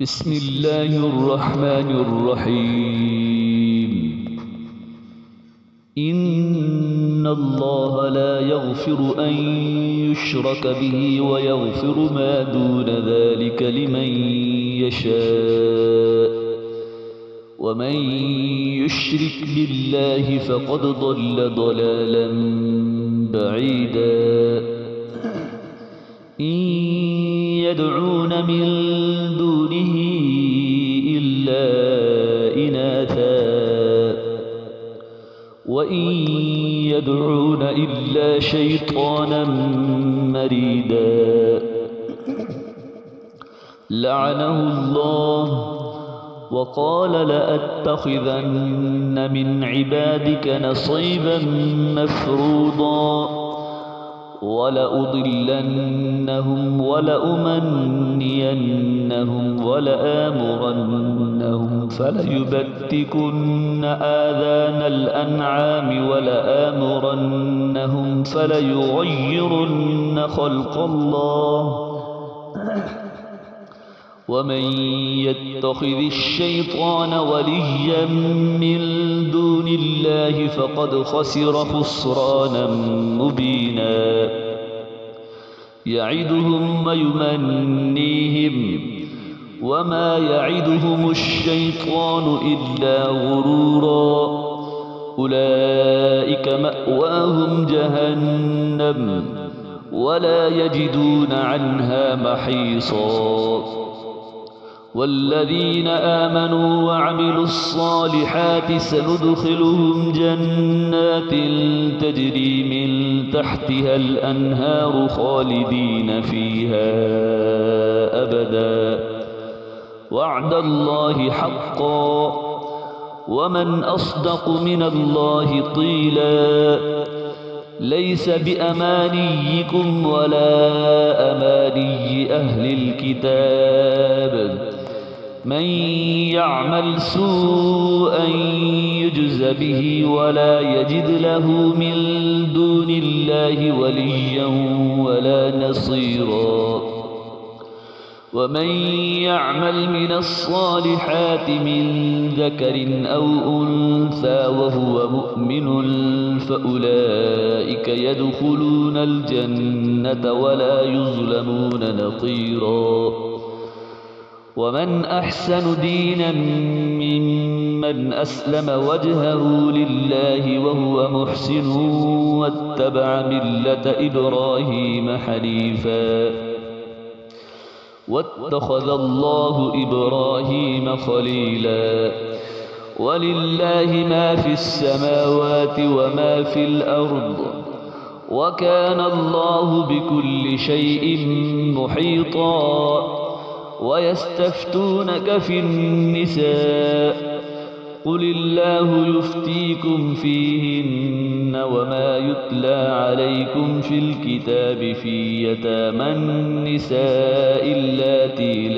بسم الله الرحمن الرحيم. إن الله لا يغفر أن يشرك به ويغفر ما دون ذلك لمن يشاء، ومن يشرك بالله فقد ضل ضلالا بعيدا. إن يدعون من دونه إلا إناثا وإن يدعون إلا شيطانا مريدا لعنه الله وقال لأتخذن من عبادك نصيبا مفروضا ولأضلنهم ولأمنينهم ولآمرنهم فليبتكن آذان الأنعام ولآمرنهم فليغيرن خلق الله ومن يتخذ الشيطان وليا من دون الله فقد خسر خسرانا مبينا. يعدهم ويمنيهم وما يعدهم الشيطان إلا غرورا. أولئك مأواهم جهنم ولا يجدون عنها محيصا. والذين آمنوا وعملوا الصالحات سندخلهم جنات تجري من تحتها الأنهار خالدين فيها أبدا وعد الله حقا ومن أصدق من الله قيلا. ليس بأمانيكم ولا أماني أهل الكتاب. من يعمل سوءا يجز به ولا يجد له من دون الله وليا ولا نصيرا. ومن يعمل من الصالحات من ذكر أو أنثى وهو مؤمن فأولئك يدخلون الجنة ولا يظلمون نقيرا. ومن أحسن دينا ممن أسلم وجهه لله وهو محسن واتبع ملة إبراهيم حنيفا واتخذ الله إبراهيم خليلا. ولله ما في السماوات وما في الأرض وكان الله بكل شيء محيطا. ويستفتونك في النساء قل الله يفتيكم فيهن وما يتلى عليكم في الكتاب في يتامى النساء اللاتي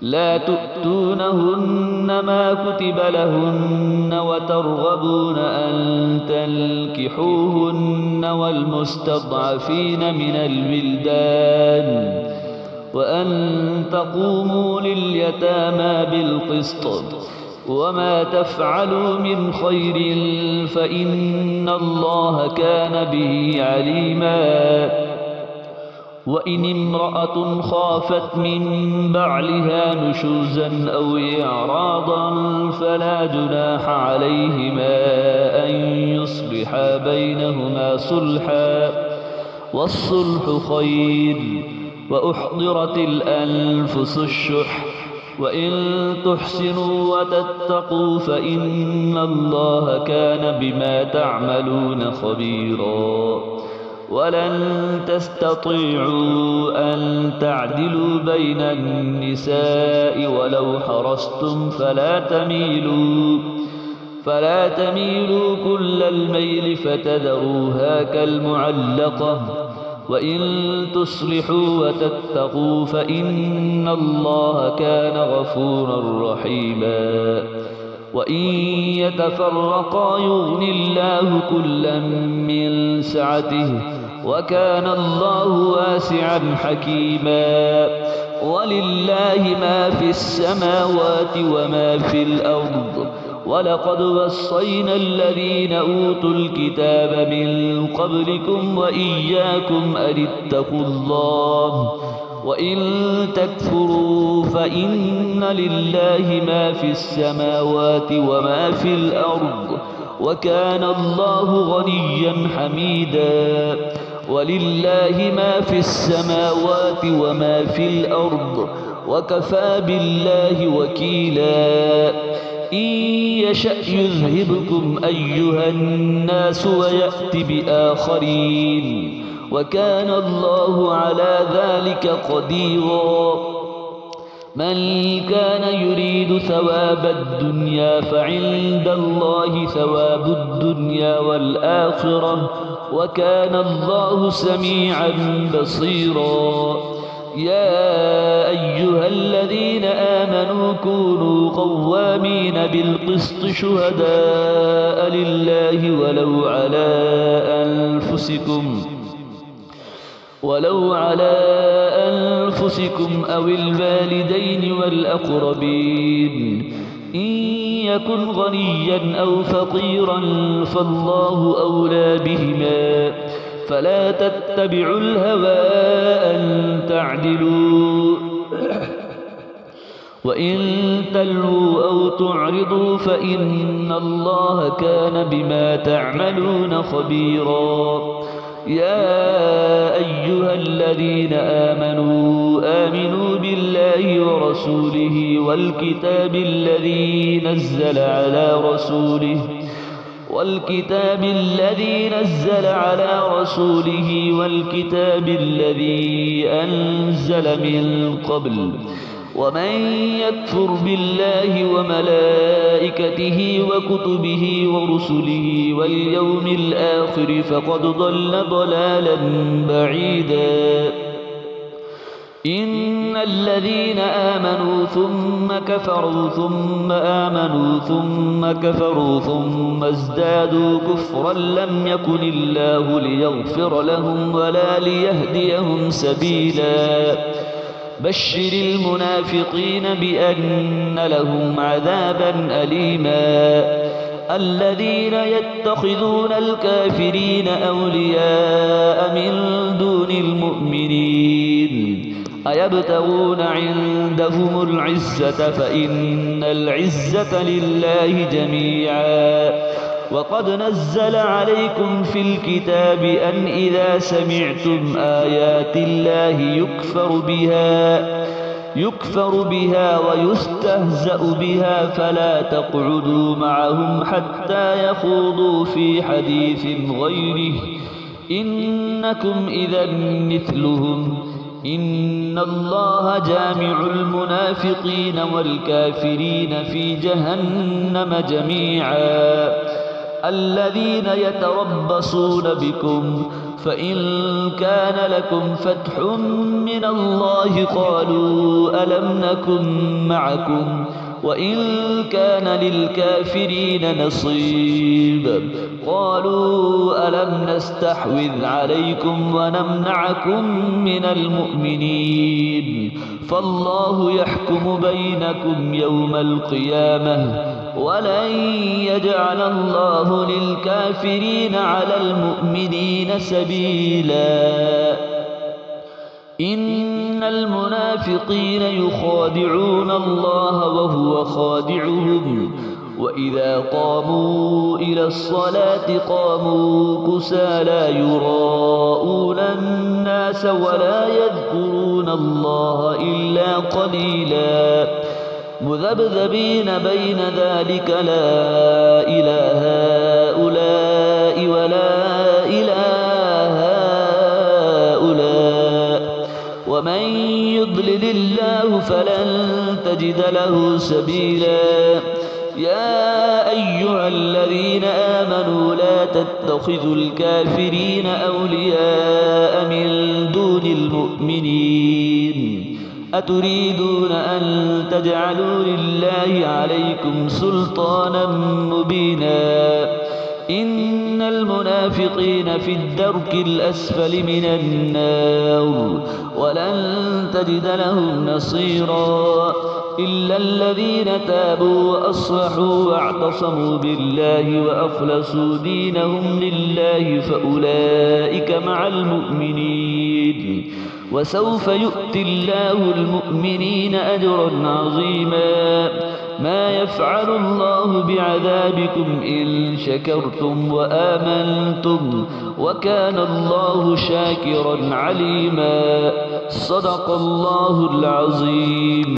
لا تؤتونهن ما كتب لهن وترغبون أن تنكحوهن والمستضعفين من الولدان وأن تقوموا لليتامى بالقسط وما تفعلوا من خير فإن الله كان به عليما. وإن امرأة خافت من بعلها نشوزا أو إعراضا فلا جناح عليهما أن يصلحا بينهما صلحا والصلح خير. وأحضرت الأنفس الشح وإن تحسنوا وتتقوا فإن الله كان بما تعملون خبيرا. ولن تستطيعوا أن تعدلوا بين النساء ولو حرصتم فلا تميلوا كل الميل فتذروها كالمعلقة. وإن تصلحوا وتتقوا فإن الله كان غفورا رحيما. وإن يتفرقا يغن الله كلا من سعته وكان الله واسعا حكيما. ولله ما في السماوات وما في الأرض ولقد وصينا الذين أوتوا الكتاب من قبلكم وإياكم أن اتقوا الله وإن تكفروا فإن لله ما في السماوات وما في الأرض وكان الله غنيا حميدا ولله ما في السماوات وما في الأرض وكفى بالله وكيلا إن يشأ يذهبكم أيها الناس ويأت بآخرين وكان الله على ذلك قديرا من كان يريد ثواب الدنيا فعند الله ثواب الدنيا والآخرة وكان الله سميعا بصيرا يا أيها الذين آمنوا كونوا قوامين بالقسط شهداء لله ولو على أنفسكم أو الوالدين والأقربين إن يكن غنيا أو فقيرا فالله أولى بهما فلا تتبعوا الهوى أن تعدلوا وإن تلووا أو تعرضوا فإن الله كان بما تعملون خبيرا يا أيها الذين آمنوا بالله ورسوله والكتاب الذي نزل على رسوله والكتاب الذي أنزل من قبل ومن يكفر بالله وملائكته وكتبه ورسله واليوم الآخر فقد ضل ضلالا بعيدا إن الذين آمنوا ثم كفروا ثم آمنوا ثم كفروا ثم ازدادوا كفرا لم يكن الله ليغفر لهم ولا ليهديهم سبيلا بشر المنافقين بأن لهم عذابا أليما الذين يتخذون الكافرين أولياء من دون المؤمنين أيبتغون عندهم العزة فإن العزة لله جميعا وقد نزل عليكم في الكتاب أن إذا سمعتم آيات الله يكفر بها ويستهزأ بها فلا تقعدوا معهم حتى يخوضوا في حديث غيره إنكم إذا مثلهم إن الله جامع المنافقين والكافرين في جهنم جميعا الذين يتربصون بكم فإن كان لكم فتح من الله قالوا ألم نكن معكم وإن كان للكافرين نصيب قالوا ألم نستحوذ عليكم ونمنعكم من المؤمنين فالله يحكم بينكم يوم القيامة ولن يجعل الله للكافرين على المؤمنين سبيلا إن المنافقين يخادعون الله وهو خادعهم وإذا قاموا إلى الصلاة قاموا كسالى يراءون الناس ولا يذكرون الله إلا قليلا مذبذبين بين ذلك لا إله هؤلاء ولا إله هؤلاء ومن يضلل الله فلن تجد له سبيلا يا أيها الذين آمنوا لا تتخذوا الكافرين أولياء من دون المؤمنين أتريدون أن تجعلوا لله عليكم سلطانا مبينا إن المنافقين في الدرك الأسفل من النار ولن تجد لهم نصيرا إلا الذين تابوا وأصلحوا واعتصموا بالله وأخلصوا دينهم لله فأولئك مع المؤمنين وسوف يؤتي الله المؤمنين أجرا عظيما ما يفعل الله بعذابكم إن شكرتم وآمنتم وكان الله شاكرا عليما. صدق الله العظيم.